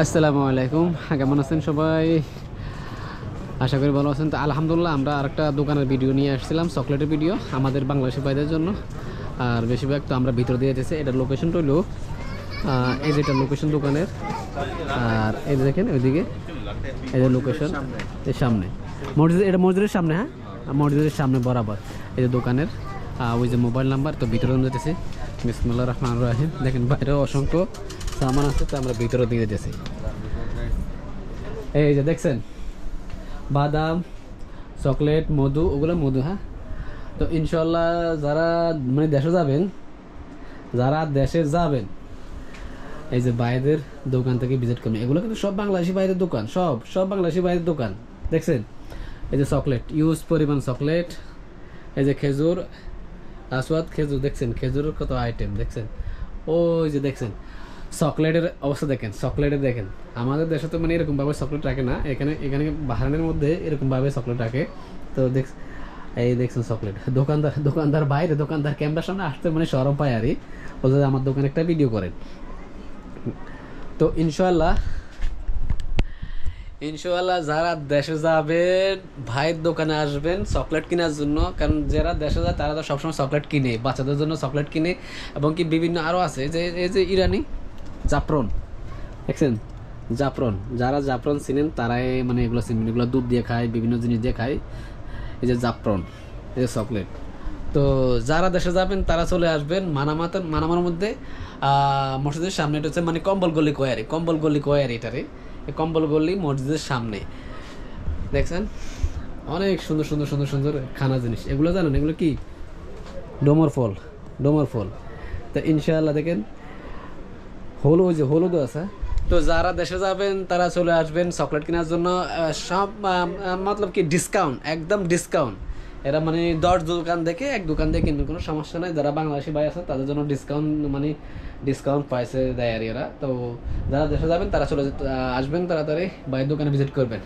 আসসালামু আলাইকুম, কেমন আছেন সবাই? আশা করি ভালো আছেন। তো আলহামদুলিল্লাহ, আমরা আরেকটা দোকানের ভিডিও নিয়ে আসছিলাম, চকলেটের ভিডিও আমাদের বাংলাদেশি ভাইদের জন্য। আর বেশিরভাগ তো আমরা ভিতর দিয়ে যেতেছি। এটার লোকেশনটা হলো এই যেটা লোকেশন দোকানের। আর এই যে দেখেন ওইদিকে এই যে লোকেশন, এর সামনে মসজিদ, এটা মসজিদের সামনে। হ্যাঁ, মসজিদের সামনে বরাবর এই যে দোকানের ওই যে মোবাইল নাম্বার। তো ভিতরে যেতেছি। বিসমিল্লাহির রহমানির রহিম। দেখেন বাইরে অসংখ্য সামান আছে, তো আমরা ভিতরে দিয়ে যেতেছি। এই যে দেখছেন বাদাম, চকলেট, মধু, ওগুলো মধু। হ্যাঁ, তো ইনশাল্লাহ যারা মানে দেশে যাবেন এই যে বাইরের দোকান থেকে ভিজিট করবেন। এগুলো কিন্তু সব বাংলাদেশি বাইরের দোকান, সব বাংলাদেশি বাইরের দোকান। দেখছেন এই যে চকলেট, ইউজ পরিমাণ চকলেট। এই যে খেজুর, আসওয়াদ খেজুর। দেখছেন খেজুরের কত আইটেম দেখছেন। ওই যে দেখছেন চকলেটের অবস্থা দেখেন, চকলেটের দেখেন। আমাদের দেশে তো মানে এরকমভাবে চকলেট রাখে না, এখানে বাহারানের মধ্যে এরকমভাবে চকলেট রাখে। তো এই দেখছেন চকলেট। দোকানদার বাইরে, দোকানদার ক্যামেরার সামনে আসতে মানে শরম পায় আর বলতে আমার দোকানে একটা ভিডিও করেন। তো ইনশাল্লাহ যারা দেশে যাবেন ভাইয়ের দোকানে আসবেন চকলেট কেনার জন্য। কারণ যারা দেশে যায় তারা তো সবসময় চকলেট কিনে, বাচ্চাদের জন্য চকলেট কিনে। এবং কি বিভিন্ন আরও আছে যে এই যে ইরানি জাফরন, দেখছেন জাফরন। যারা জাফরন চিনেন তারাই মানে এগুলো চিনবেন। এগুলো দুধ দিয়ে খায়, বিভিন্ন জিনিস দিয়ে খায়। এই যে জাফরন, এই যে চকলেট। তো যারা দেশে যাবেন তারা চলে আসবেন মানামার মধ্যে মসজিদের সামনে। এটা হচ্ছে মানে কম্বল গলি কয়ারি এটারে। কম্বল গলি মসজিদের সামনে দেখছেন অনেক সুন্দর সুন্দর সুন্দর সুন্দর খানা জিনিস। এগুলো জানেন এগুলো কি? ডোমর ফল। তা ইনশাআল্লাহ দেখেন হলুদও আছে। তো যারা দেশে যাবেন তারা চলে আসবেন চকলেট কেনার জন্য। সব মতলব কি ডিসকাউন্ট, একদম ডিসকাউন্ট। এরা মানে 10 দোকান দেখে এক দোকান দিয়ে কিনবেন, কোনো সমস্যা নাই। যারা বাংলাদেশি ভাই আছে তাদের জন্য ডিসকাউন্ট পাইছে দেয় আর এরা। তো যারা দেশে যাবেন তারা আসবেন তাড়াতাড়ি ভাইয়ের দোকানে ভিজিট করবেন।